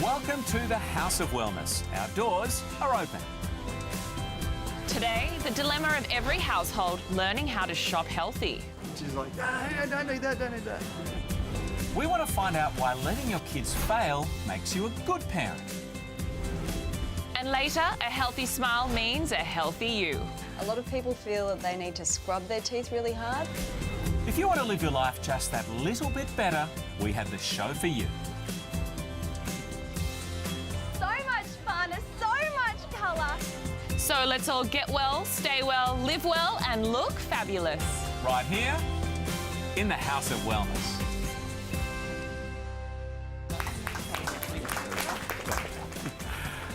Welcome to the House of Wellness. Our doors are open. Today, the dilemma of every household, learning how to shop healthy. She's like, I don't need that, don't need that. We want to find out why letting your kids fail makes you a good parent. And later, a healthy smile means a healthy you. A lot of people feel that they need to scrub their teeth really hard. If you want to live your life just that little bit better, we have the show for you. So much fun, so much colour. So let's all get well, stay well, live well and look fabulous. Right here in the House of Wellness.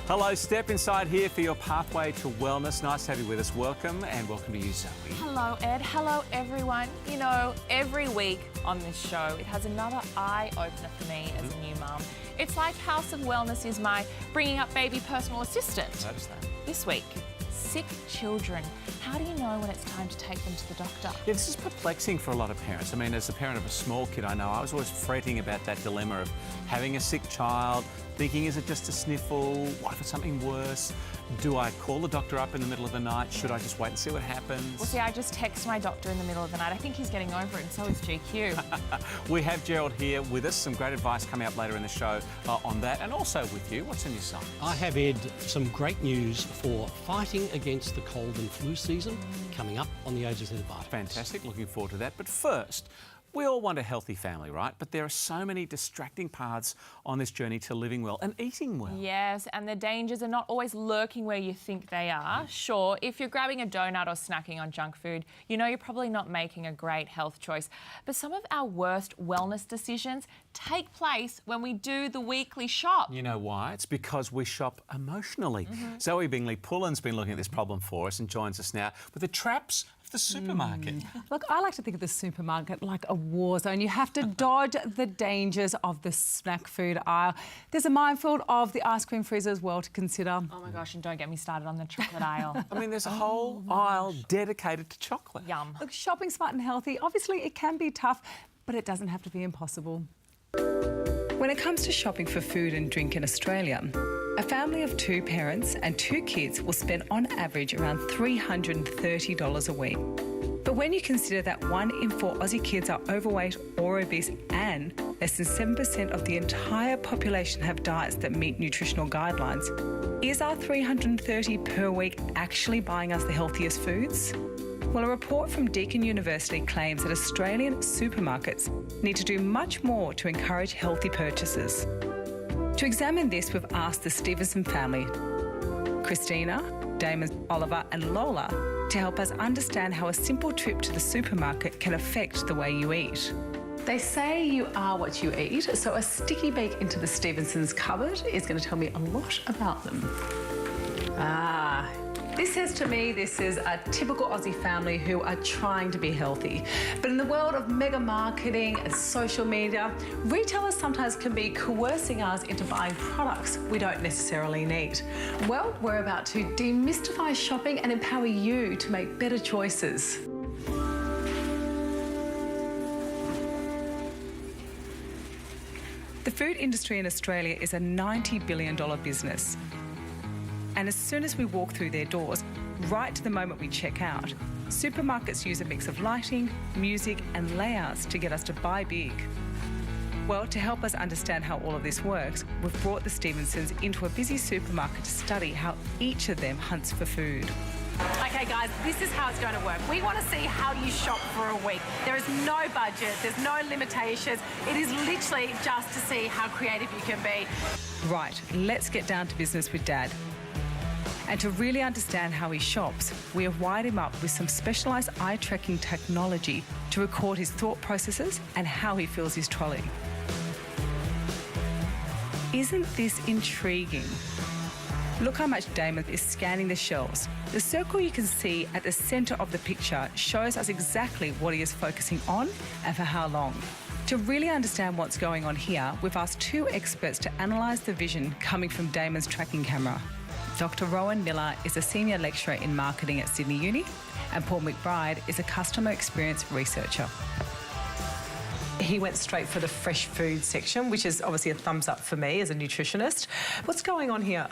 Hello, step inside here for your pathway to wellness. Nice to have you with us. Welcome, and welcome to you, Zoe. Hello, Ed. Hello, everyone. You know, every week on this show, it has another eye-opener for me as a new mum. It's like House of Wellness is my bringing up baby personal assistant. Notice that. This week, sick children. How do you know when it's time to take them to the doctor? Yeah, this is perplexing for a lot of parents. I mean, as a parent of a small kid, I know I was always fretting about that dilemma of having a sick child, thinking, is it just a sniffle? What if it's something worse? Do I call the doctor up in the middle of the night? Should I just wait and see what happens? Well, see, I just text my doctor in the middle of the night. I think he's getting over it, and so is GQ. We have Gerald here with us. Some great advice coming up later in the show on that, and also with you. What's in your side? I have, Ed, some great news for fighting against the cold and flu season coming up on the Ages of Vitamins. Fantastic. Looking forward to that. But first, we all want a healthy family, right? But there are so many distracting paths on this journey to living well and eating well. Yes, and the dangers are not always lurking where you think they are. Sure, if you're grabbing a donut or snacking on junk food, you know you're probably not making a great health choice. But some of our worst wellness decisions take place when we do the weekly shop. You know why? It's because we shop emotionally. Zoe Bingley-Pullin's been looking at this problem for us and joins us now with the traps of the supermarket. Look, I like to think of the supermarket like a war zone. You have to dodge the dangers of the snack food aisle. There's a minefield of the ice cream freezer as well to consider. Oh my gosh, and don't get me started on the chocolate aisle. I mean, there's a whole aisle dedicated to chocolate. Yum. Look, shopping smart and healthy, obviously it can be tough, but it doesn't have to be impossible. When it comes to shopping for food and drink in Australia, a family of 2 parents and 2 kids will spend on average around $330 a week. But when you consider that 1 in 4 Aussie kids are overweight or obese and less than 7% of the entire population have diets that meet nutritional guidelines, is our $330 per week actually buying us the healthiest foods? Well, a report from Deakin University claims that Australian supermarkets need to do much more to encourage healthy purchases. To examine this, we've asked the Stevenson family, Christina, Damon, Oliver and Lola, to help us understand how a simple trip to the supermarket can affect the way you eat. They say you are what you eat, so a sticky beak into the Stevensons' cupboard is going to tell me a lot about them. This says to me this is a typical Aussie family who are trying to be healthy. But in the world of mega marketing and social media, retailers sometimes can be coercing us into buying products we don't necessarily need. Well, we're about to demystify shopping and empower you to make better choices. The food industry in Australia is a $90 billion business. And as soon as we walk through their doors, right to the moment we check out, supermarkets use a mix of lighting, music and layouts to get us to buy big. Well, to help us understand how all of this works, we've brought the Stevensons into a busy supermarket to study how each of them hunts for food. Okay guys, this is how it's going to work. We want to see how you shop for a week. There is no budget, there's no limitations. It is literally just to see how creative you can be. Right, let's get down to business with Dad. And to really understand how he shops, we have wired him up with some specialised eye-tracking technology to record his thought processes and how he fills his trolley. Isn't this intriguing? Look how much Damon is scanning the shelves. The circle you can see at the centre of the picture shows us exactly what he is focusing on and for how long. To really understand what's going on here, we've asked 2 experts to analyse the vision coming from Damon's tracking camera. Dr Rowan Miller is a senior lecturer in marketing at Sydney Uni, and Paul McBride is a customer experience researcher. he went straight for the fresh food section, which is obviously a thumbs up for me as a nutritionist. What's going on here?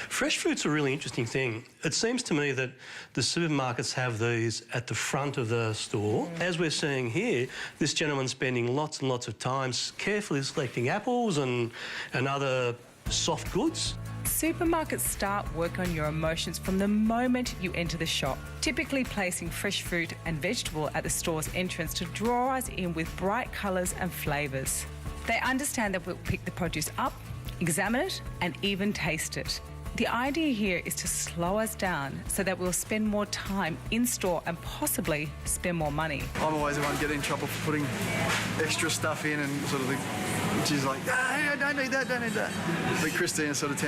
Fresh fruit's a really interesting thing. It seems to me that the supermarkets have these at the front of the store. As we're seeing here, this gentleman's spending lots and lots of time carefully selecting apples and other soft goods. Supermarkets start work on your emotions from the moment you enter the shop, typically placing fresh fruit and vegetable at the store's entrance to draw us in with bright colours and flavours. They understand that we'll pick the produce up, examine it and even taste it. The idea here is to slow us down so that we'll spend more time in store and possibly spend more money. I'm always the one getting in trouble for putting extra stuff in and sort of she's like, I don't need that, don't need that. But Christina sort of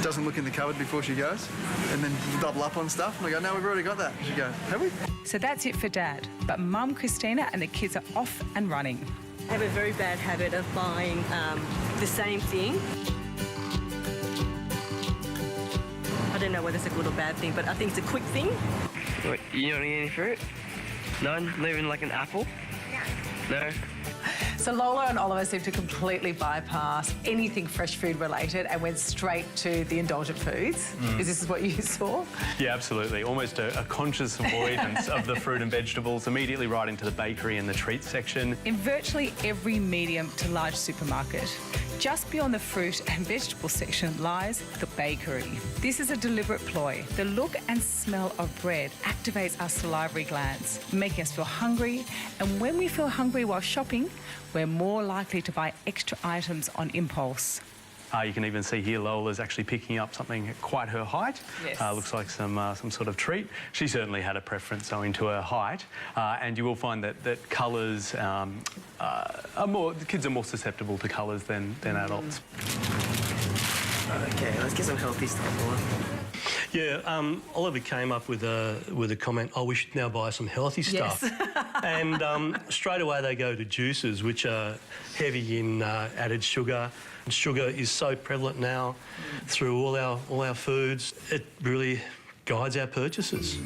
doesn't look in the cupboard before she goes and then double up on stuff. And I go, no, we've already got that. She goes, have we? So that's it for Dad. But Mum Christina and the kids are off and running. I have a very bad habit of buying the same thing. I don't know whether it's a good or bad thing, but I think it's a quick thing. Wait, you don't eat any fruit? None? Not even like an apple? No? So Lola and Oliver seem to completely bypass anything fresh food related and went straight to the indulgent foods. Is this what you saw? Yeah, absolutely. Almost a conscious avoidance of the fruit and vegetables, immediately right into the bakery and the treat section. In virtually every medium to large supermarket, just beyond the fruit and vegetable section lies the bakery. This is a deliberate ploy. The look and smell of bread activates our salivary glands, making us feel hungry. And when we feel hungry while shopping, we're more likely to buy extra items on impulse. You can even see here Lola's actually picking up something at quite her height. Yes. Looks like some sort of treat. She certainly had a preference owing to her height, and you will find that colours are more. The kids are more susceptible to colours than adults. Okay, let's get some healthy stuff, Lola. Yeah, Oliver came up with a comment, oh, we should now buy some healthy stuff. Yes. And straight away they go to juices, which are heavy in added sugar. Sugar is so prevalent now through all our foods. It really guides our purchases.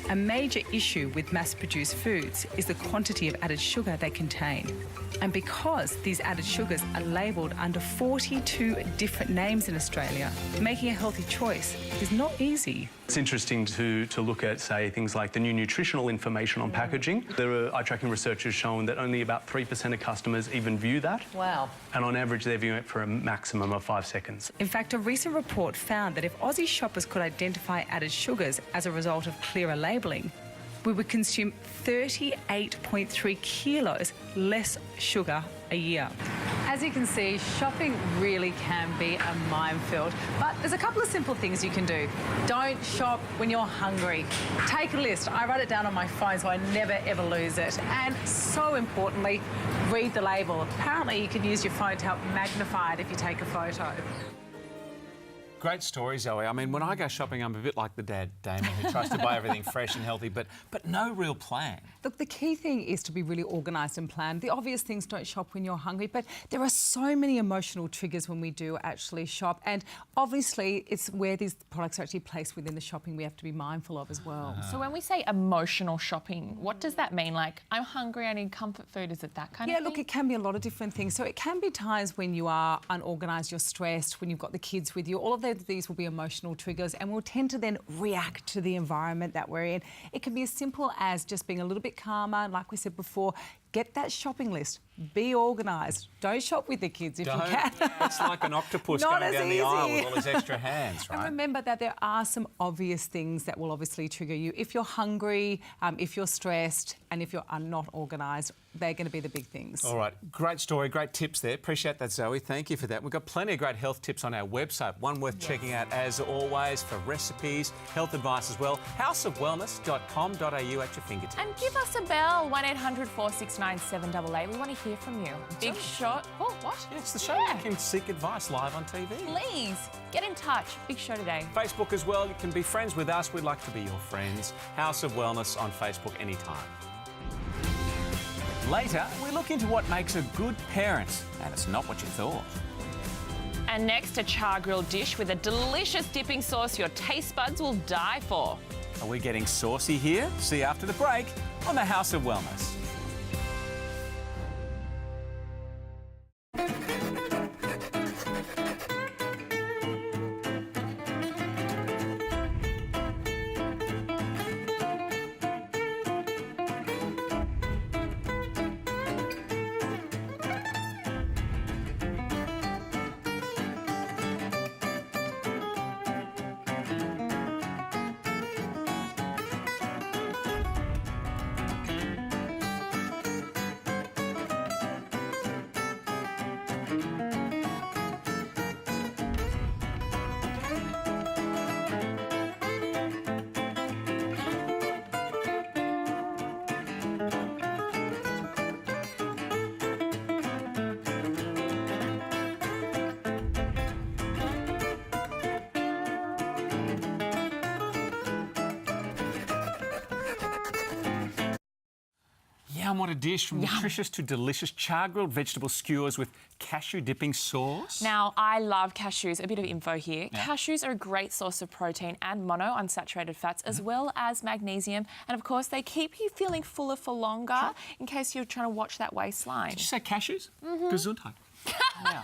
A major issue with mass-produced foods is the quantity of added sugar they contain. And because these added sugars are labelled under 42 different names in Australia, making a healthy choice is not easy. It's interesting to look at, say, things like the new nutritional information on packaging. There are eye-tracking researchers showing that only about 3% of customers even view that. Wow. And on average, they're viewing it for a maximum of 5 seconds. In fact, a recent report found that if Aussie shoppers could identify added sugars as a result of clearer labelling, we would consume 38.3 kilos less sugar a year. As you can see, shopping really can be a minefield, but there's a couple of simple things you can do. Don't shop when you're hungry. Take a list. I write it down on my phone so I never ever lose it. And so importantly, read the label. Apparently you can use your phone to help magnify it if you take a photo. Great story, Zoe. I mean, when I go shopping, I'm a bit like the dad, Damien, who tries to buy everything fresh and healthy, but no real plan. Look, the key thing is to be really organised and planned. The obvious things, don't shop when you're hungry, but there are so many emotional triggers when we do actually shop, and obviously it's where these products are actually placed within the shopping we have to be mindful of as well. So when we say emotional shopping, what does that mean? Like, I'm hungry, I need comfort food, is it that kind of thing? Yeah, look, it can be a lot of different things. So it can be times when you are unorganised, you're stressed, when you've got the kids with you, all of these will be emotional triggers and we'll tend to then react to the environment that we're in. It can be as simple as just being a little bit calmer, like we said before, get that shopping list, be organised. Don't shop with the kids if you can. It's like an octopus Not going as down the easy. aisle with all his extra hands, right? And remember that there are some obvious things that will obviously trigger you. If you're hungry, if you're stressed, and if you're not organised, they're going to be the big things. All right, great story, great tips there. Appreciate that, Zoe. Thank you for that. We've got plenty of great health tips on our website. One worth checking out, as always, for recipes, health advice as well. houseofwellness.com.au at your fingertips. And give us a bell, 1800 469 788. We want to hear from you. Big Shot. Oh, what? Yeah, it's the show. Yeah. You can seek advice live on TV. Please, get in touch. Big Show today. Facebook as well. You can be friends with us. We'd like to be your friends. House of Wellness on Facebook anytime. Later, we look into what makes a good parent, and it's not what you thought. And next, a char grilled dish with a delicious dipping sauce your taste buds will die for. Are we getting saucy here? See you after the break on the House of Wellness. Yum, what a dish. From nutritious to delicious char-grilled vegetable skewers with cashew dipping sauce. Now, I love cashews. A bit of info here. Yeah. Cashews are a great source of protein and monounsaturated fats, as well as magnesium. And, of course, they keep you feeling fuller for longer in case you're trying to watch that waistline. Did you say cashews? Gesundheit. Now,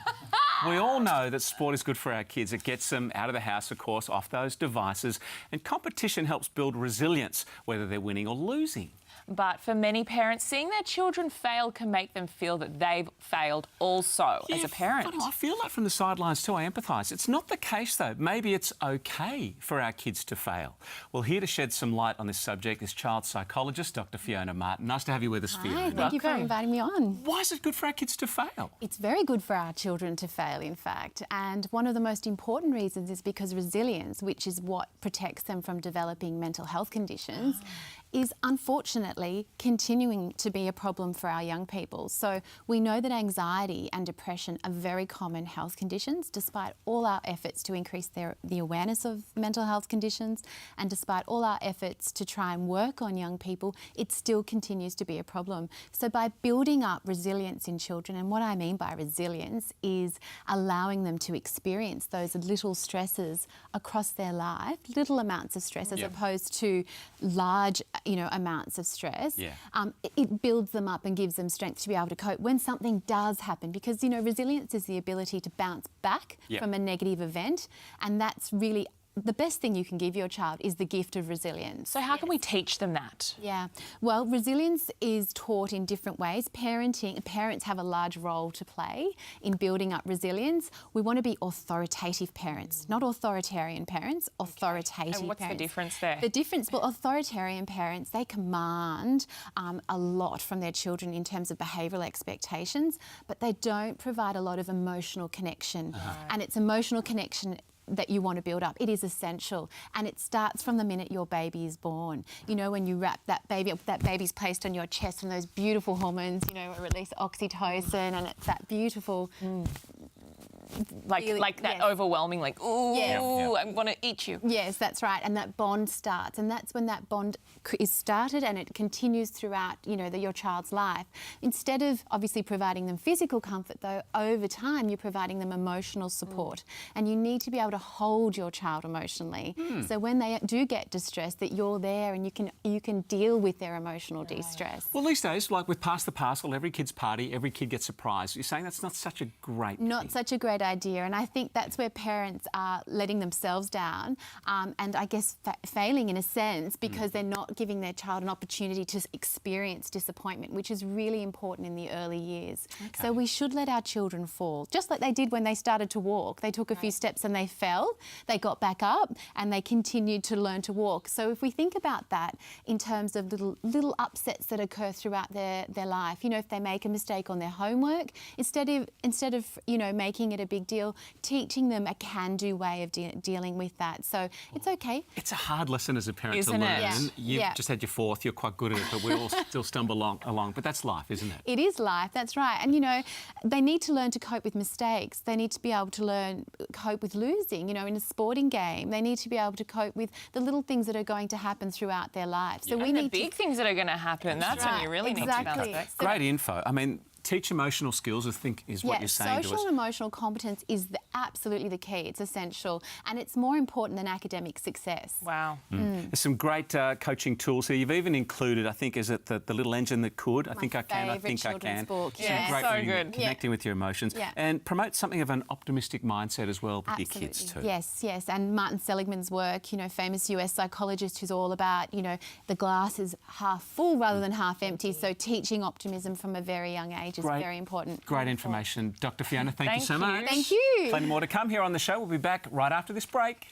we all know that sport is good for our kids. It gets them out of the house, of course, off those devices. And competition helps build resilience, whether they're winning or losing. But for many parents, seeing their children fail can make them feel that they've failed also as a parent. I feel that from the sidelines too. I empathise. It's not the case, though. Maybe it's OK for our kids to fail. Well, here to shed some light on this subject is child psychologist Dr Fiona Martin. Nice to have you with us, Fiona. Hi, thank you for inviting me on. Why is it good for our kids to fail? It's very good for our children to fail, in fact. And one of the most important reasons is because resilience, which is what protects them from developing mental health conditions, is unfortunately continuing to be a problem for our young people. So we know that anxiety and depression are very common health conditions, despite all our efforts to increase the awareness of mental health conditions, and despite all our efforts to try and work on young people, it still continues to be a problem. So by building up resilience in children, and what I mean by resilience is allowing them to experience those little stresses across their life, little amounts of stress as opposed to large amounts of stress, it builds them up and gives them strength to be able to cope when something does happen, because, resilience is the ability to bounce back from a negative event, and that's really the best thing you can give your child is the gift of resilience. So how can we teach them that? Yeah, well, resilience is taught in different ways. Parents have a large role to play in building up resilience. We want to be authoritative parents, not authoritarian parents, authoritative parents. And what's the difference there? The difference, well, authoritarian parents, they command a lot from their children in terms of behavioural expectations, but they don't provide a lot of emotional connection. And it's emotional connection that you want to build up. It is essential, and it starts from the minute your baby is born. When you wrap that baby's placed on your chest, and those beautiful hormones, release oxytocin, and it's that beautiful like that overwhelming, ooh, I want to eat you. Yes, that's right. And that bond starts, and that's when that bond is started, and it continues throughout, your child's life. Instead of obviously providing them physical comfort, though, over time you're providing them emotional support, and you need to be able to hold your child emotionally. So when they do get distressed, that you're there and you can deal with their emotional distress. Well, these days, like with Pass the Parcel, every kid's party, every kid gets a prize. You're saying that's not such a great thing. Such a great idea, and I think that's where parents are letting themselves down, and I guess failing in a sense, because they're not giving their child an opportunity to experience disappointment, which is really important in the early years. So we should let our children fall, just like they did when they started to walk. They took a few steps and they fell, they got back up, and they continued to learn to walk. So if we think about that in terms of little upsets that occur throughout their life, if they make a mistake on their homework, instead of making it a big deal, teaching them a can-do way of dealing with that. So it's okay. It's a hard lesson as a parent to learn. Yeah. You've just had your fourth, you're quite good at it, but we all still stumble along. But that's life, isn't it? It is life, that's right. And, they need to learn to cope with mistakes. They need to be able to cope with losing, in a sporting game. They need to be able to cope with the little things that are going to happen throughout their life. So we need the big things that are going to happen. That's when you really need to bounce back. Great info. I mean, teach emotional skills, I think, is what you're saying to us. Social and emotional competence is absolutely the key. It's essential, and it's more important than academic success. Wow. There's some great coaching tools here. You've even included, I think, is it the little engine that could? I think I can. Book. Yeah, so good. Connecting with your emotions. Yeah. And promote something of an optimistic mindset as well with your kids too. Yes. And Martin Seligman's work, famous US psychologist, who's all about, the glass is half full rather than half empty. So teaching optimism from a very young age is very important. Great information. Dr Fiona, thank you so much. Thank you. Plenty more to come here on the show. We'll be back right after this break.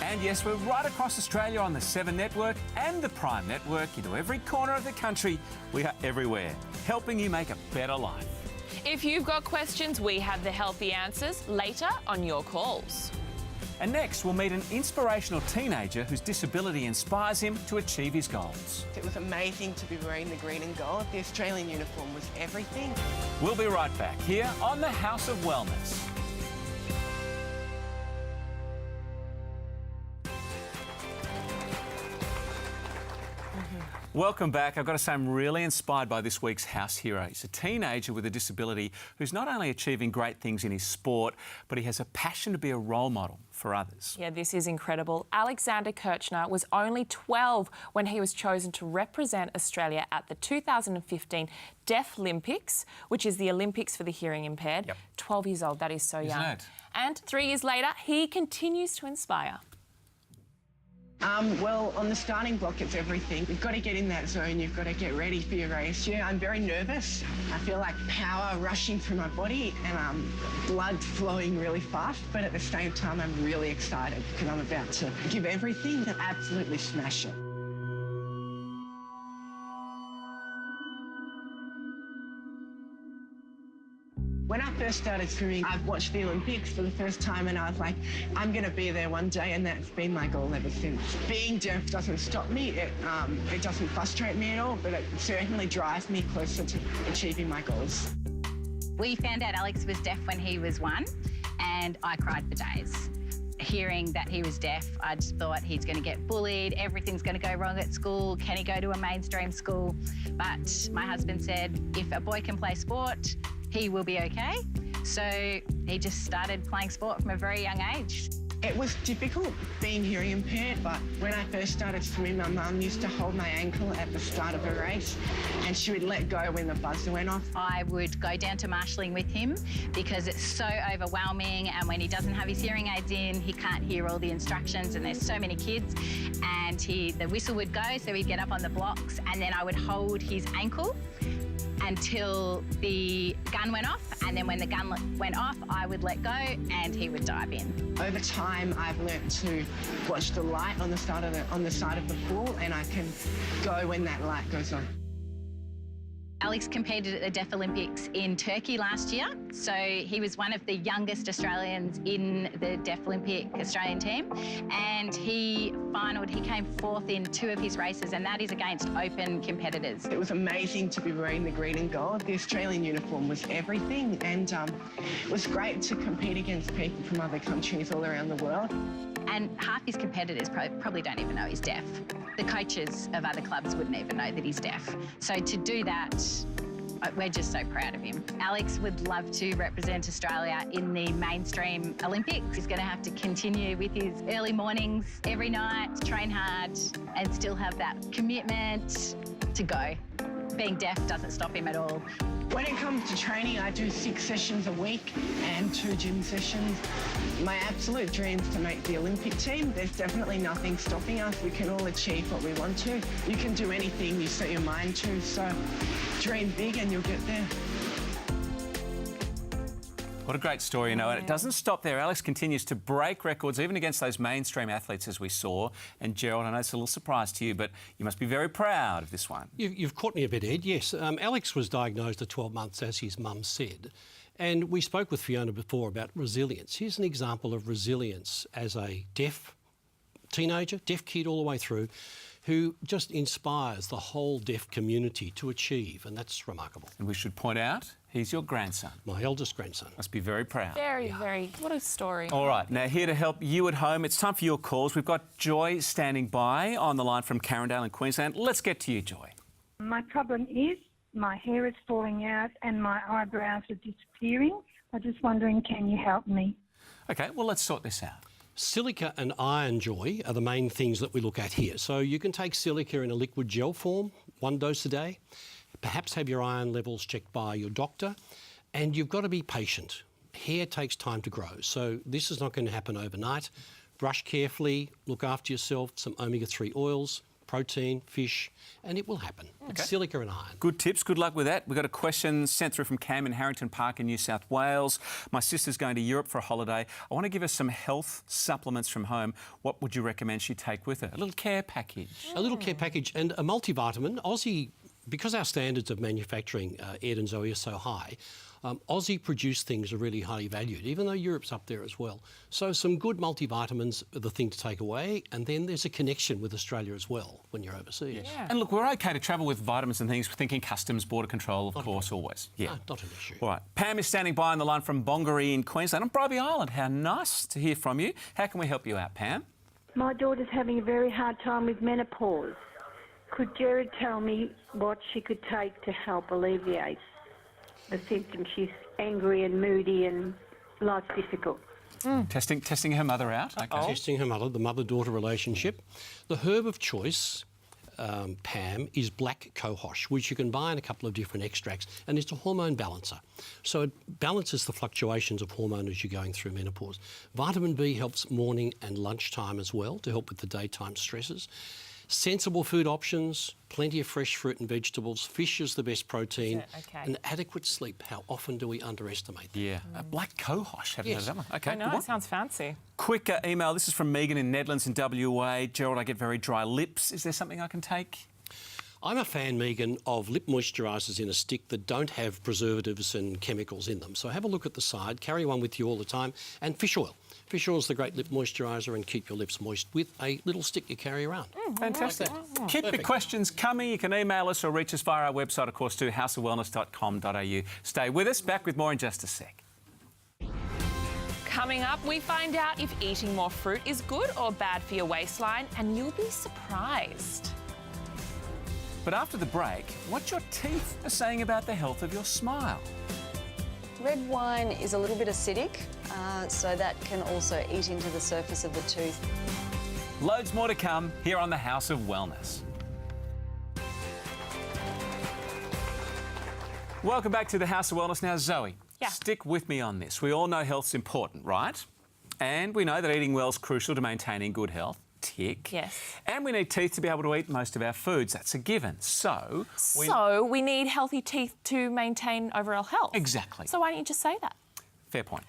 And yes, we're right across Australia on the 7 Network and the Prime Network, into every corner of the country. We are everywhere, helping you make a better life. If you've got questions, we have the healthy answers later on your calls. And next, we'll meet an inspirational teenager whose disability inspires him to achieve his goals. It was amazing to be wearing the green and gold. The Australian uniform was everything. We'll be right back here on the House of Wellness. Welcome back. I've got to say I'm really inspired by this week's house hero. He's a teenager with a disability who's not only achieving great things in his sport, but he has a passion to be a role model for others. Yeah, this is incredible. Alexander Kirchner was only 12 when he was chosen to represent Australia at the 2015 Deaflympics, which is the Olympics for the hearing impaired. Yep. 12 years old, that is so young. Isn't it? And 3 years later, he continues to inspire. Well, on the starting block, it's everything. You've got to get in that zone. You've got to get ready for your race. Yeah, I'm very nervous. I feel like power rushing through my body and blood flowing really fast. But at the same time, I'm really excited because I'm about to give everything and absolutely smash it. When I first started swimming, I've watched the Olympics for the first time and I was like, I'm going to be there one day, and that's been my goal ever since. Being deaf doesn't stop me. It doesn't frustrate me at all, but it certainly drives me closer to achieving my goals. We found out Alex was deaf when he was 1, and I cried for days. Hearing that he was deaf, I just thought he's going to get bullied, everything's going to go wrong at school, can he go to a mainstream school? But my husband said, if a boy can play sport, he will be okay. So he just started playing sport from a very young age. It was difficult being hearing impaired, but when I first started swimming, my mum used to hold my ankle at the start of a race and she would let go when the buzzer went off. I would go down to marshalling with him because it's so overwhelming, and when he doesn't have his hearing aids in, he can't hear all the instructions, and there's so many kids, and the whistle would go, so he'd get up on the blocks, and then I would hold his ankle until the gun went off, and then when the gun went off, I would let go and he would dive in. Over time, I've learnt to watch the light on the side of the pool, and I can go when that light goes on. Alex competed at the Deaflympics in Turkey last year, so he was one of the youngest Australians in the Deaflympic Australian team, and he came 4th in 2 of his races, and that is against open competitors. It was amazing to be wearing the green and gold. The Australian uniform was everything, and it was great to compete against people from other countries all around the world. And half his competitors probably don't even know he's deaf. The coaches of other clubs wouldn't even know that he's deaf. So to do that, we're just so proud of him. Alex would love to represent Australia in the mainstream Olympics. He's going to have to continue with his early mornings every night, train hard, and still have that commitment to go. Being deaf doesn't stop him at all. When it comes to training, I do 6 sessions a week and 2 gym sessions. My absolute dream is to make the Olympic team. There's definitely nothing stopping us. We can all achieve what we want to. You can do anything you set your mind to, so dream big and you'll get there. What a great story, you know, and it doesn't stop there. Alex continues to break records, even against those mainstream athletes, as we saw. And Gerald, I know it's a little surprise to you, but you must be very proud of this one. You've caught me a bit, Ed. Yes, Alex was diagnosed at 12 months, as his mum said. And we spoke with Fiona before about resilience. Here's an example of resilience as a deaf teenager, deaf kid all the way through, who just inspires the whole deaf community to achieve, and that's remarkable. And we should point out, he's your grandson. My eldest grandson. Must be very proud. Very, what a story. All right, now here to help you at home, it's time for your calls. We've got Joy standing by on the line from Carindale in Queensland. Let's get to you, Joy. My problem is my hair is falling out and my eyebrows are disappearing. I'm just wondering, can you help me? OK, well, let's sort this out. Silica and iron, Joy, are the main things that we look at here. So you can take silica in a liquid gel form, 1 dose a day, perhaps have your iron levels checked by your doctor, and you've got to be patient. Hair takes time to grow, so this is not going to happen overnight. Brush carefully, look after yourself, some omega-3 oils, protein, fish, and it will happen. It's silica and iron. Good tips. Good luck with that. We've got a question sent through from Cam in Harrington Park in New South Wales. My sister's going to Europe for a holiday. I want to give her some health supplements from home. What would you recommend she take with her? A little care package. A little care package and a multivitamin. Aussie, because our standards of manufacturing, Ed and Zoe, are so high, Aussie produced things are really highly valued, even though Europe's up there as well. So some good multivitamins are the thing to take away, and then there's a connection with Australia as well when you're overseas. Yeah. And look, we're OK to travel with vitamins and things. We're thinking customs, border control, of course, always. Yeah. No, not an issue. All right. Pam is standing by on the line from Bongaree in Queensland on Bribie Island. How nice to hear from you. How can we help you out, Pam? My daughter's having a very hard time with menopause. Could Gerald tell me what she could take to help alleviate the symptoms? She's angry and moody and life's difficult. Testing her mother out. Okay. Testing her mother, the mother-daughter relationship. The herb of choice, Pam, is black cohosh, which you can buy in a couple of different extracts, and it's a hormone balancer. So it balances the fluctuations of hormone as you're going through menopause. Vitamin B helps morning and lunchtime as well to help with the daytime stresses. Sensible food options, plenty of fresh fruit and vegetables, fish is the best protein, and adequate sleep. How often do we underestimate that? Yeah, black cohosh, haven't heard of that one. Okay, I know, it sounds fancy. Quick email, this is from Megan in Nedlands in WA. Gerald, I get very dry lips. Is there something I can take? I'm a fan, Megan, of lip moisturisers in a stick that don't have preservatives and chemicals in them. So have a look at the side, carry one with you all the time, and fish oil. Fish oil is the great lip moisturiser and keep your lips moist with a little stick you carry around. Fantastic. Keep the questions coming. You can email us or reach us via our website, of course, to houseofwellness.com.au. Stay with us. Back with more in just a sec. Coming up, we find out if eating more fruit is good or bad for your waistline, and you'll be surprised. But after the break, what your teeth are saying about the health of your smile. Red wine is a little bit acidic, so that can also eat into the surface of the tooth. Loads more to come here on the House of Wellness. Welcome back to the House of Wellness. Now, Zoe, stick with me on this. We all know health's important, right? And we know that eating well is crucial to maintaining good health. Tick. Yes. And we need teeth to be able to eat most of our foods. That's a given. So we need healthy teeth to maintain overall health. Exactly. So why don't you just say that? Fair point.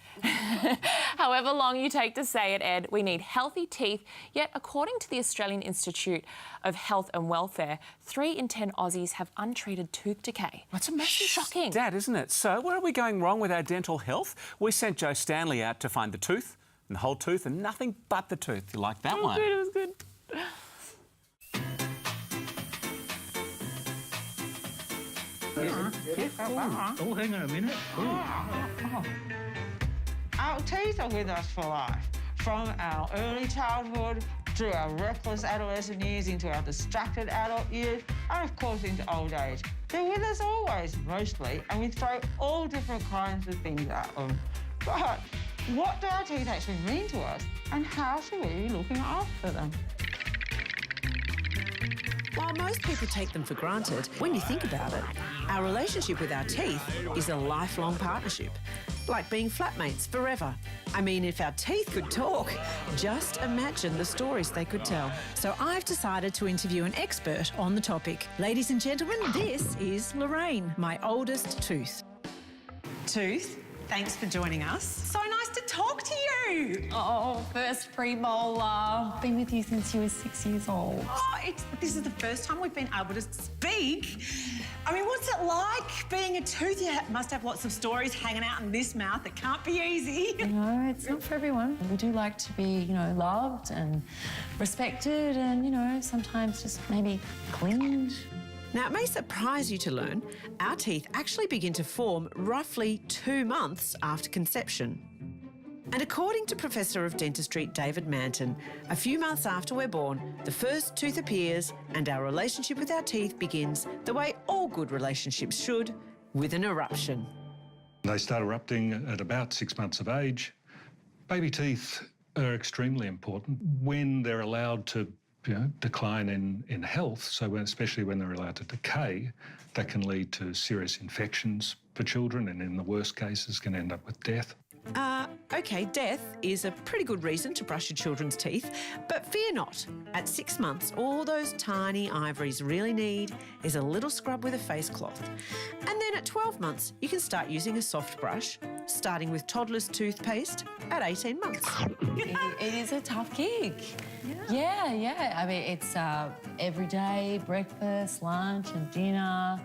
However long you take to say it, Ed, we need healthy teeth. Yet, according to the Australian Institute of Health and Welfare, 3 in 10 Aussies have untreated tooth decay. That's a massive shocking stat, isn't it? So where are we going wrong with our dental health? We sent Joe Stanley out to find the tooth and the whole tooth and nothing but the tooth. You like that one? It was good. Oh, hang on a minute. Our teeth are with us for life, from our early childhood through our reckless adolescent years into our distracted adult years, and of course into old age. They're with us always, mostly, and we throw all different kinds of things at them. But what do our teeth actually mean to us, and how should we be looking after them? While most people take them for granted, when you think about it, our relationship with our teeth is a lifelong partnership, like being flatmates forever. I mean, if our teeth could talk, just imagine the stories they could tell. So I've decided to interview an expert on the topic. Ladies and gentlemen, this is Lorraine, my oldest tooth. Tooth, thanks for joining us. So nice to talk to you. Oh, first premolar. Been with you since you were 6 years old. Oh, this is the first time we've been able to speak. I mean, what's it like being a tooth? You must have lots of stories hanging out in this mouth. It can't be easy. No, it's not for everyone. We do like to be, loved and respected and, sometimes just maybe cleaned. Now, it may surprise you to learn our teeth actually begin to form roughly 2 months after conception. And according to Professor of Dentistry David Martin, a few months after we're born, the first tooth appears and our relationship with our teeth begins the way all good relationships should, with an eruption. They start erupting at about 6 months of age. Baby teeth are extremely important when they're allowed to decline in health, so especially when they're allowed to decay, that can lead to serious infections for children and in the worst cases can end up with death. OK, death is a pretty good reason to brush your children's teeth, but fear not. At 6 months, all those tiny ivories really need is a little scrub with a face cloth. And then at 12 months, you can start using a soft brush, starting with toddler's toothpaste at 18 months. It is a tough gig. Yeah. I mean, it's every day, breakfast, lunch and dinner,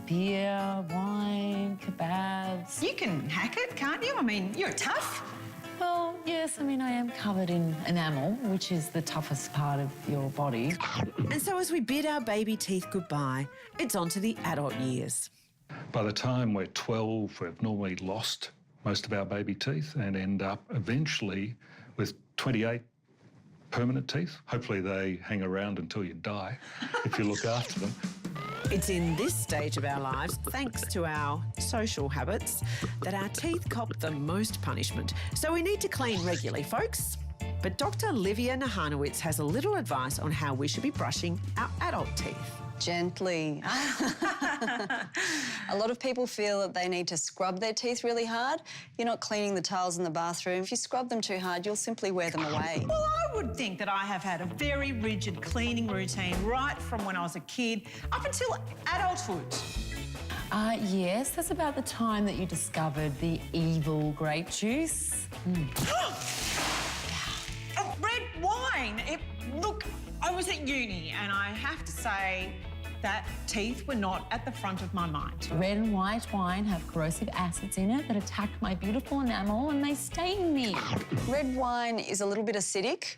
beer, wine, kebabs. You can hack it, can't you? I mean, you're tough. Well, yes, I mean, I am covered in enamel, which is the toughest part of your body. And so as we bid our baby teeth goodbye, it's on to the adult years. By the time we're 12, we've normally lost most of our baby teeth and end up eventually with 28 permanent teeth. Hopefully they hang around until you die if you look after them. It's in this stage of our lives, thanks to our social habits, that our teeth cop the most punishment. So we need to clean regularly, folks. But Dr Livia Nahanowitz has a little advice on how we should be brushing our adult teeth. Gently. A lot of people feel that they need to scrub their teeth really hard. You're not cleaning the tiles in the bathroom. If you scrub them too hard, you'll simply wear them away. Well, I would think that I have had a very rigid cleaning routine right from when I was a kid up until adulthood. Yes, that's about the time that you discovered the evil grape juice. Red wine. Look, I was at uni and I have to say that teeth were not at the front of my mind. Red and white wine have corrosive acids in it that attack my beautiful enamel and they stain me. Red wine is a little bit acidic,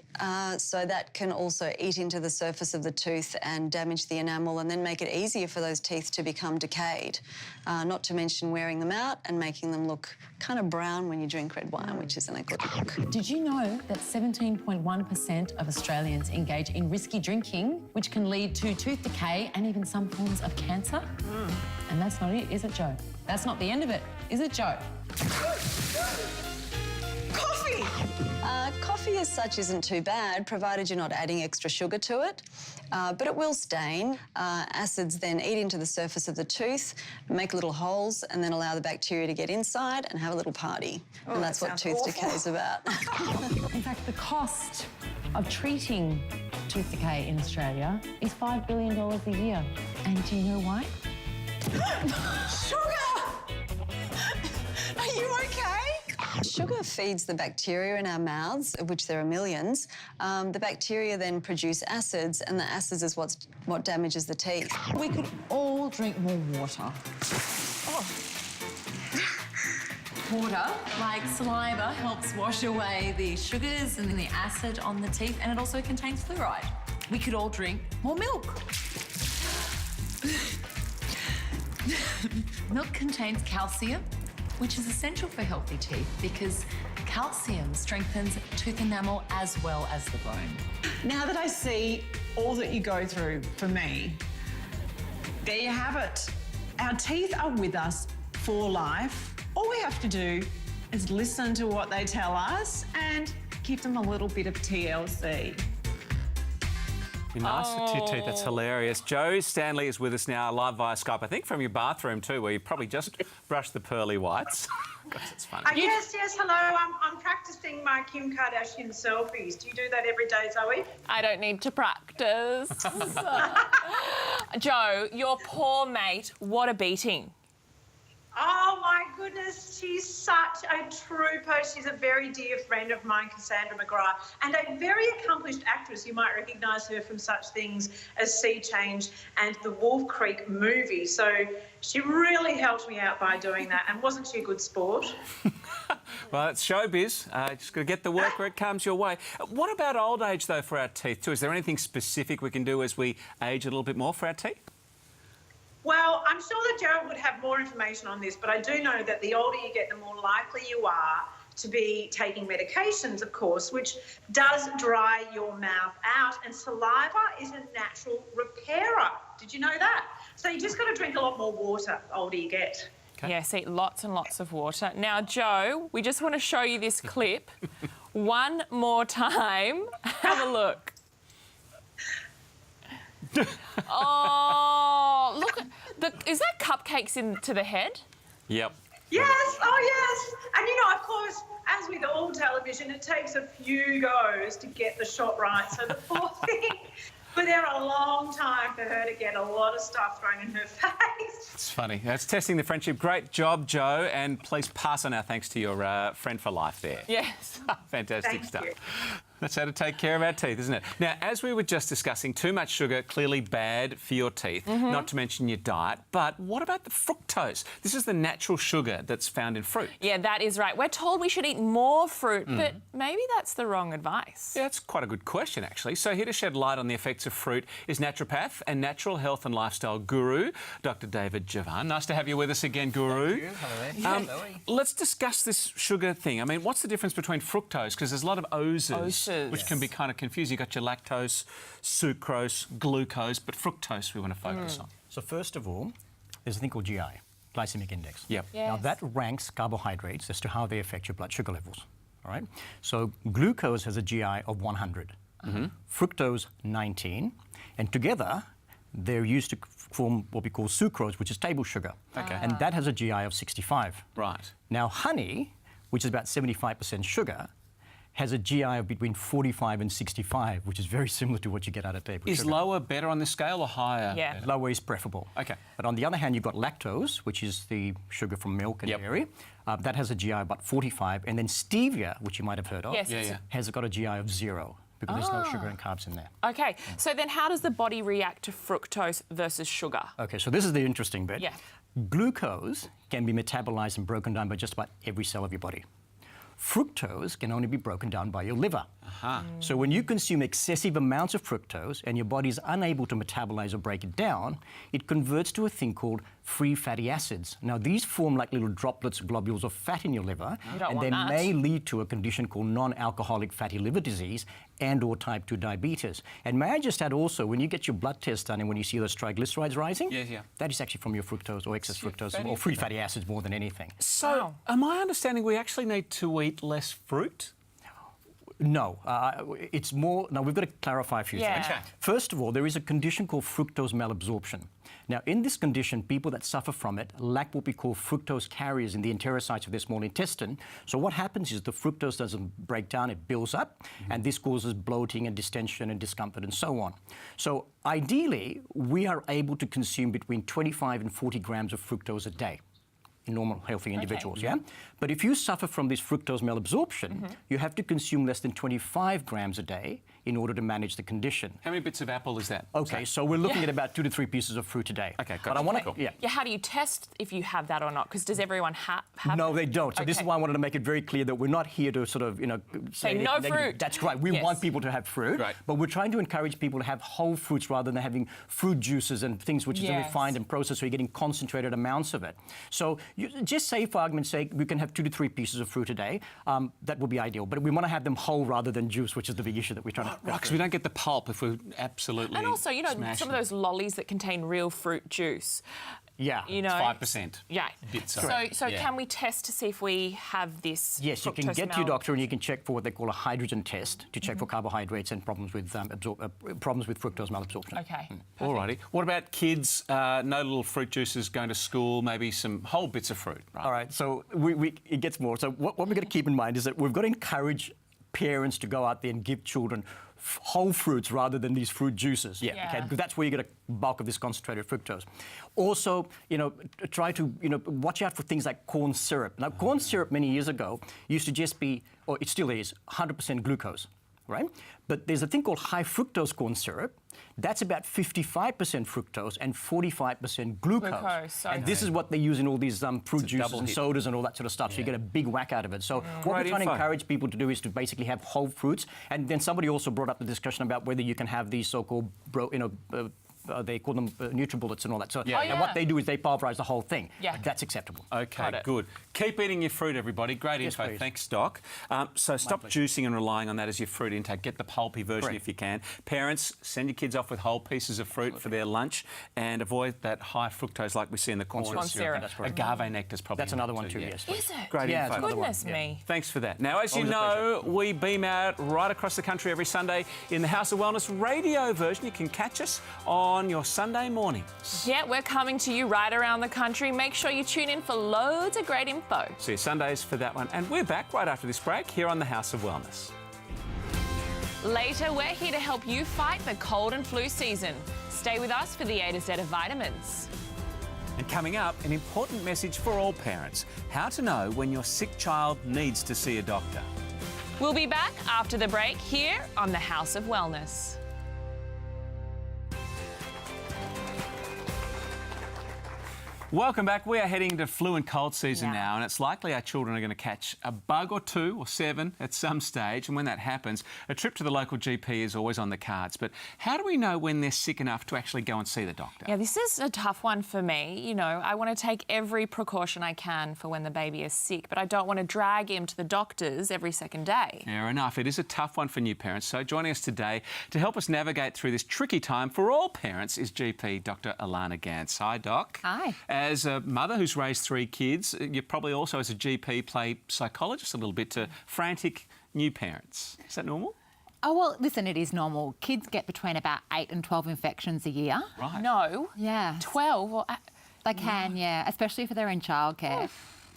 so that can also eat into the surface of the tooth and damage the enamel and then make it easier for those teeth to become decayed. Not to mention wearing them out and making them look kind of brown when you drink red wine, which isn't a good look. Did you know that 17.1% of Australians engage in risky drinking, which can lead to tooth decay and even some forms of cancer? And that's not it, is it, Joe? That's not the end of it, is it, Joe? Coffee! Coffee as such isn't too bad, provided you're not adding extra sugar to it, but it will stain. Acids then eat into the surface of the tooth, make little holes, and then allow the bacteria to get inside and have a little party. And that's what tooth decay is about. In fact, the cost of treating tooth decay in Australia is $5 billion a year. And do you know why? Sugar! Are you okay? Sugar feeds the bacteria in our mouths, of which there are millions. The bacteria then produce acids, and the acids is what damages the teeth. We could all drink more water. Water, like saliva, helps wash away the sugars and the acid on the teeth, and it also contains fluoride. We could all drink more milk. Milk contains calcium, which is essential for healthy teeth because calcium strengthens tooth enamel as well as the bone. Now that I see all that you go through for me, there you have it. Our teeth are with us for life. All we have to do is listen to what they tell us and give them a little bit of TLC. Be nice to your teeth, that's hilarious. Joe Stanley is with us now, live via Skype, I think from your bathroom too, where you probably just brushed the pearly whites. Gosh, that's funny. Yes, hello. I'm practising my Kim Kardashian selfies. Do you do that every day, Zoe? I don't need to practice. Joe, your poor mate, what a beating. Oh, my goodness. She's such a trooper. She's a very dear friend of mine, Cassandra McGrath, and a very accomplished actress. You might recognise her from such things as Sea Change and the Wolf Creek movie. So she really helped me out by doing that. And wasn't she a good sport? Well, it's showbiz. Just got to get the work where it comes your way. What about old age, though, for our teeth, too? Is there anything specific we can do as we age a little bit more for our teeth? Well, I'm sure that Gerald would have more information on this, but I do know that the older you get, the more likely you are to be taking medications, of course, which does dry your mouth out, and saliva is a natural repairer. Did you know that? So you just got to drink a lot more water the older you get. Okay. Yes, eat lots and lots of water. Now, Joe, we just want to show you this clip one more time. Have a look. Oh, look, is that cupcakes into the head? Yep. Yes, oh yes. And you know, of course, as with all television, it takes a few goes to get the shot right. So the poor thing was there a long time for her to get a lot of stuff thrown in her face. It's funny. That's testing the friendship. Great job, Joe, and please pass on our thanks to your friend for life there. Yes. Fantastic Thank stuff. you. That's how to take care of our teeth, isn't it? Now, as we were just discussing, too much sugar, clearly bad for your teeth, not to mention your diet. But what about the fructose? This is the natural sugar that's found in fruit. Yeah, that is right. We're told we should eat more fruit, but maybe that's the wrong advice. Yeah, that's quite a good question, actually. So here to shed light on the effects of fruit is naturopath and natural health and lifestyle guru, Dr David Jivan. Nice to have you with us again, Guru. Thank you. Hello there. Let's discuss this sugar thing. I mean, what's the difference between fructose? Because there's a lot of O's juices. which can be kind of confusing. You've got your lactose, sucrose, glucose, but fructose we want to focus on. So first of all, there's a thing called GI, glycemic index. Yep. Now that ranks carbohydrates as to how they affect your blood sugar levels. All right. So glucose has a GI of 100, fructose 19, and together they're used to form what we call sucrose, which is table sugar. Okay. And that has a GI of 65. Right. Now honey, which is about 75% sugar, has a GI of between 45 and 65, which is very similar to what you get out of table sugar. Is lower better on the scale or higher? Yeah. Lower is preferable. Okay. But on the other hand, you've got lactose, which is the sugar from milk and dairy. That has a GI of about 45. And then stevia, which you might have heard of, Yes. has got a GI of 0 because there's no sugar and carbs in there. Okay, so then how does the body react to fructose versus sugar? Okay, so this is the interesting bit. Yeah. Glucose can be metabolized and broken down by just about every cell of your body. Fructose can only be broken down by your liver. So when you consume excessive amounts of fructose and your body is unable to metabolize or break it down, it converts to a thing called free fatty acids. Now these form like little droplets, globules of fat in your liver, and they may lead to a condition called non-alcoholic fatty liver disease and or type 2 diabetes. And may I just add also, when you get your blood test done and when you see those triglycerides rising, that is actually from your fructose or excess fructose or free fatty acids more than anything. So, am I understanding we actually need to eat less fruit? No, it's more. Now, we've got to clarify a few things. Okay. First of all, there is a condition called fructose malabsorption. Now, in this condition, people that suffer from it lack what we call fructose carriers in the enterocytes of their small intestine. So what happens is the fructose doesn't break down, it builds up, and this causes bloating and distension and discomfort and so on. So ideally, we are able to consume between 25 and 40 grams of fructose a day in normal, healthy individuals, yeah? But if you suffer from this fructose malabsorption, you have to consume less than 25 grams a day in order to manage the condition. How many bits of apple is that? Okay, so we're looking at about 2 to 3 pieces of fruit a day. Okay, but I want to, Yeah, how do you test if you have that or not? Because does everyone have No, they don't. So this is why I wanted to make it very clear that we're not here to sort of, say no fruit. That's right. We want people to have fruit, but we're trying to encourage people to have whole fruits rather than having fruit juices and things which is refined and processed, so you're getting concentrated amounts of it. So just say, for argument's sake, we can have 2 to 3 pieces of fruit a day. That would be ideal. But we want to have them whole rather than juice, which is the big issue that we're trying to... Right, because we don't get the pulp if we're absolutely And also, some of those lollies that contain real fruit juice. Yeah. It's 5%. Yeah. Bits So can we test to see if we have this? Yes, you can get to your doctor and you can check for what they call a hydrogen test to check for carbohydrates and problems with fructose malabsorption. Okay. Alrighty. What about kids? No little fruit juices going to school, maybe some whole bits of fruit, right? All right, so it gets more. So what we've got to keep in mind is that we've got to encourage parents to go out there and give children whole fruits rather than these fruit juices. Okay, because that's where you get a bulk of this concentrated fructose. Also, try to watch out for things like corn syrup. Now, corn syrup many years ago used to just be, or it still is, 100% glucose, right? But there's a thing called high fructose corn syrup. That's about 55% fructose and 45% glucose. And this is what they use in all these fruit juices and sodas and all that sort of stuff. So you get a big whack out of it. So what we're trying to encourage people to do is to basically have whole fruits. And then somebody also brought up the discussion about whether you can have these so-called, they call them NutriBullets and all that. So and what they do is they pulverize the whole thing. Yeah. That's acceptable. Okay, good. Keep eating your fruit, everybody. Great info. Please. Thanks, Doc. So stop juicing and relying on that as your fruit intake. Get the pulpy version if you can. Parents, send your kids off with whole pieces of fruit for their lunch and avoid that high fructose like we see in the corn syrup. Agave nectar is probably That's another one too, yes. Is it? Great info. Goodness me. Thanks for that. Now, as you know, we beam out right across the country every Sunday in the House of Wellness radio version. You can catch us on your Sunday mornings. Yeah, we're coming to you right around the country. Make sure you tune in for loads of great info. See you Sundays for that one. And we're back right after this break here on the House of Wellness. Later, we're here to help you fight the cold and flu season. Stay with us for the A to Z of vitamins. And coming up, an important message for all parents. How to know when your sick child needs to see a doctor. We'll be back after the break here on the House of Wellness. Welcome back. We are heading into flu and cold season now, and it's likely our children are going to catch a bug or 2 or 7 at some stage. And when that happens, a trip to the local GP is always on the cards. But how do we know when they're sick enough to actually go and see the doctor? Yeah, this is a tough one for me. You know, I want to take every precaution I can for when the baby is sick, but I don't want to drag him to the doctors every second day. Fair enough. It is a tough one for new parents. So joining us today to help us navigate through this tricky time for all parents is GP Dr Elana Gance. Hi, Doc. Hi. As a mother who's raised 3 kids, you probably also, as a GP, play psychologist a little bit to frantic new parents. Is that normal? Oh, well, listen, it is normal. Kids get between about 8 and 12 infections a year. Right. No. Yeah. 12? Or... They can, yeah, especially if they're in childcare.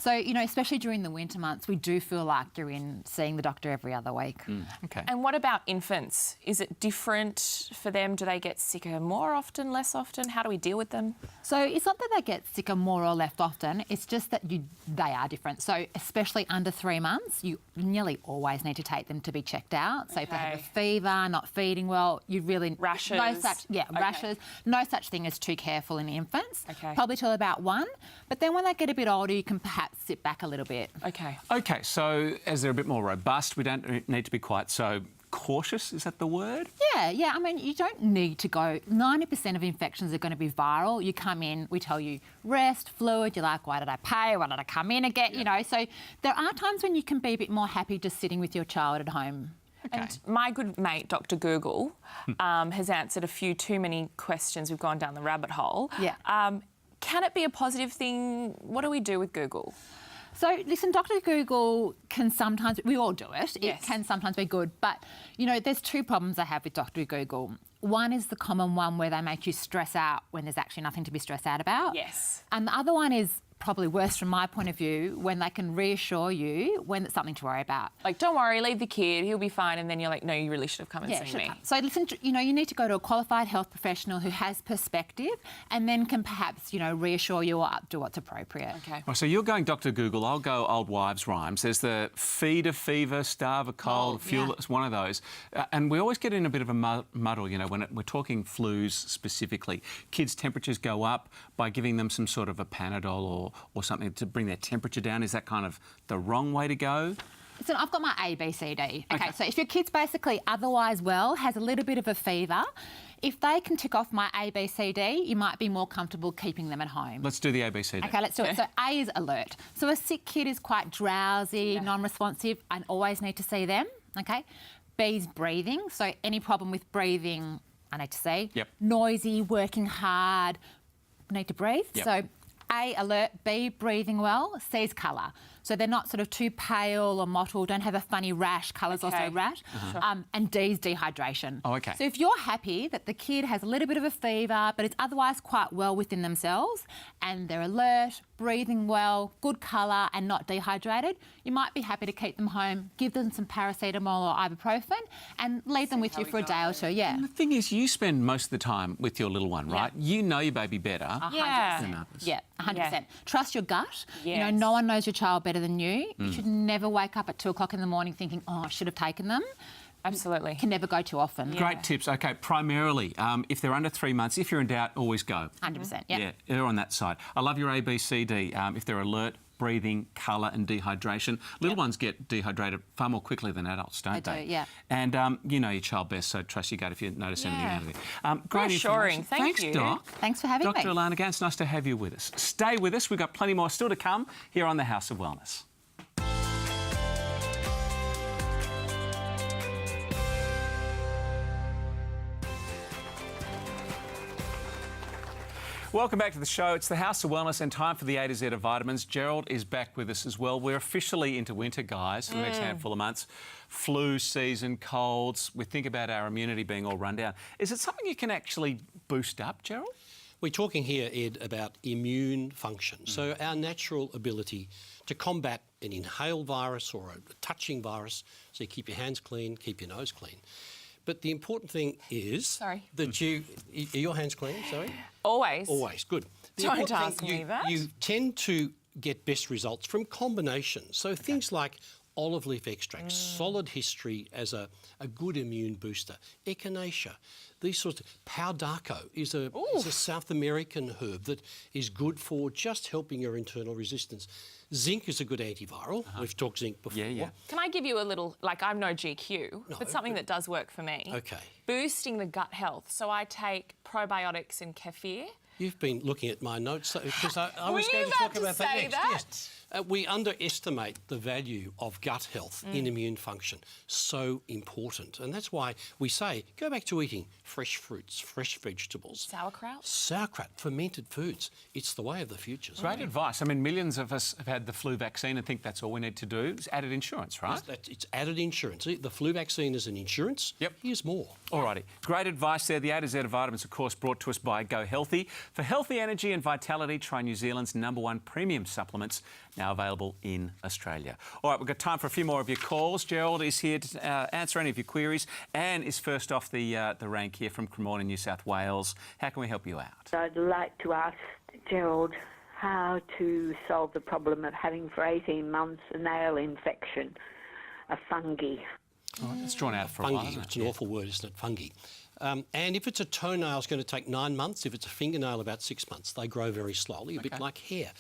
So, you know, especially during the winter months, we do feel like you're in seeing the doctor every other week. Okay. And what about infants? Is it different for them? Do they get sicker more often, less often? How do we deal with them? So it's not that they get sicker more or less often, it's just that they are different. So especially under 3 months, you nearly always need to take them to be checked out. So if they have a fever, not feeding well, you really... Rashes? Rashes. No such thing as too careful in infants. Okay. Probably till about 1. But then when they get a bit older, you can perhaps sit back a little bit. Okay. Okay, so as they're a bit more robust, we don't need to be quite so cautious, is that the word? Yeah. I mean, you don't need to go... 90% of infections are going to be viral. You come in, we tell you, rest, fluid, you're like, why did I pay? Why did I come in again? You know, so there are times when you can be a bit more happy just sitting with your child at home. Okay. And my good mate, Dr Google, has answered a few too many questions. We've gone down the rabbit hole. Yeah. Can it be a positive thing? What do we do with Google? So, listen, Dr Google can sometimes... We all do it. Yes. It can sometimes be good. But, you know, there's 2 problems I have with Dr Google. One is the common one where they make you stress out when there's actually nothing to be stressed out about. Yes. And the other one is probably worse from my point of view, when they can reassure you when it's something to worry about. Like, don't worry, leave the kid, he'll be fine, and then you're like, no, you really should have come and seen me. So listen, you know, you need to go to a qualified health professional who has perspective and then can perhaps, you know, reassure you or do what's appropriate. Okay. Well, so you're going Dr Google, I'll go old wives' rhymes. There's the feed a fever, starve a cold, fuel, it's one of those. And we always get in a bit of a muddle, you know, when we're talking flus specifically. Kids' temperatures go up by giving them some sort of a Panadol or something to bring their temperature down. Is that kind of the wrong way to go? So I've got my A, B, C, D. Okay, so if your kid's basically otherwise well, has a little bit of a fever, if they can tick off my A, B, C, D, you might be more comfortable keeping them at home. Let's do the A, B, C, D. Okay, let's do it. So A is alert. So a sick kid is quite drowsy, non-responsive, and always need to see them, okay? B is breathing. So any problem with breathing, I need to see. Yep. Noisy, working hard, need to breathe. Yep. So A, alert, B, breathing well, C is colour. So they're not sort of too pale or mottled, don't have a funny rash, colour's also rash. And D is dehydration. Oh, okay. So if you're happy that the kid has a little bit of a fever, but it's otherwise quite well within themselves, and they're alert, breathing well, good colour and not dehydrated, you might be happy to keep them home, give them some paracetamol or ibuprofen and leave them with you for a day or 2, And the thing is, you spend most of the time with your little one, right? You know your baby better than others. Yeah, 100%. Trust your gut. You know, Yes. no one knows your child better than you. You should never wake up at 2 o'clock in the morning thinking, oh, I should have taken them. Absolutely. Can never go too often. Great tips. Okay, primarily, if they're under 3 months, if you're in doubt, always go. 100%, yeah. Yeah, they're on that side. I love your A, B, C, D. If they're alert, breathing, colour and dehydration. Little ones get dehydrated far more quickly than adults, don't they? They do, yeah. And you know your child best, so trust your gut if you notice anything out of it. Great Reassuring. information. Thank you. Doc. Thanks for having me. Dr Elana Gance, nice to have you with us. Stay with us. We've got plenty more still to come here on the House of Wellness. Welcome back to the show. It's the House of Wellness and time for the A to Z of vitamins. Gerald is back with us as well. We're officially into winter, guys, for the next handful of months. Flu season, colds. We think about our immunity being all run down. Is it something you can actually boost up, Gerald? We're talking here, Ed, about immune function. So our natural ability to combat an inhaled virus or a touching virus, so you keep your hands clean, keep your nose clean. But the important thing is that are your hands clean, sorry? Always. Always, good. Don't ask me that. You tend to get best results from combinations. So things like olive leaf extract, solid history as a good immune booster. Echinacea, these sorts of... Pau d'arco is a South American herb that is good for just helping your internal resistance. Zinc is a good antiviral. We've talked zinc before. Yeah. Can I give you a little, like, I'm no GQ, but something that does work for me. Okay. Boosting the gut health. So I take probiotics and kefir. You've been looking at my notes because I was going to talk about that next. Yes. We underestimate the value of gut health in immune function. So important. And that's why we say go back to eating fresh fruits, fresh vegetables. Sauerkraut? Sauerkraut, fermented foods. It's the way of the future. Great advice. I mean, millions of us have had the flu vaccine and think that's all we need to do. It's added insurance, right? It's added insurance. The flu vaccine is an insurance. Yep. Here's more. Alrighty. Great advice there. The A to Z of vitamins, of course, brought to us by Go Healthy. For healthy energy and vitality, try New Zealand's #1 premium supplements, now available in Australia. All right, we've got time for a few more of your calls. Gerald is here to answer any of your queries and is first off the rank here from Cremorne in New South Wales. How can we help you out? I'd like to ask Gerald how to solve the problem of having for 18 months a nail infection, a fungi. Oh, it's drawn out for a while, isn't it? It's an awful word, isn't it? Fungi. And if it's a toenail, it's going to take 9 months. If it's a fingernail, about 6 months. They grow very slowly, a bit like hair.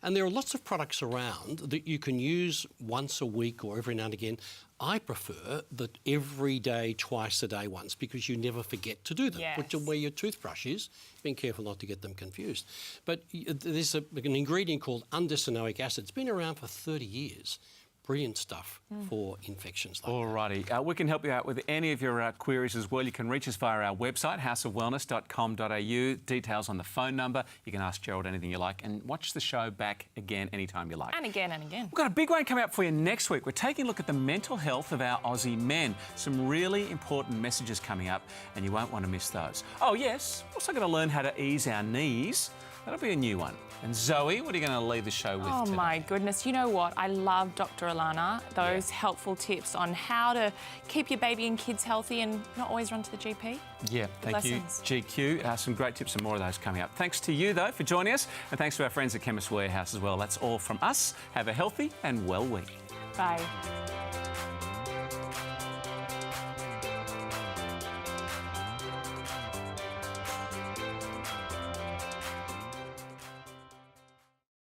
And there are lots of products around that you can use once a week or every now and again. I prefer the every day, twice a day ones because you never forget to do them. Yes. Put them where your toothbrush is. Being careful not to get them confused. But there's an ingredient called undecanoic acid. It's been around for 30 years. Brilliant stuff for infections like Alrighty. We can help you out with any of your queries as well. You can reach us via our website, houseofwellness.com.au. Details on the phone number. You can ask Gerald anything you like and watch the show back again anytime you like. And again and again. We've got a big one coming up for you next week. We're taking a look at the mental health of our Aussie men. Some really important messages coming up and you won't want to miss those. Oh yes, we're also going to learn how to ease our knees. That'll be a new one. And Zoe, what are you going to leave the show with today? My goodness. You know what? I love Dr Elana, those helpful tips on how to keep your baby and kids healthy and not always run to the GP. Yeah, thank you, GQ. Some great tips and more of those coming up. Thanks to you, though, for joining us. And thanks to our friends at Chemist Warehouse as well. That's all from us. Have a healthy and well week. Bye.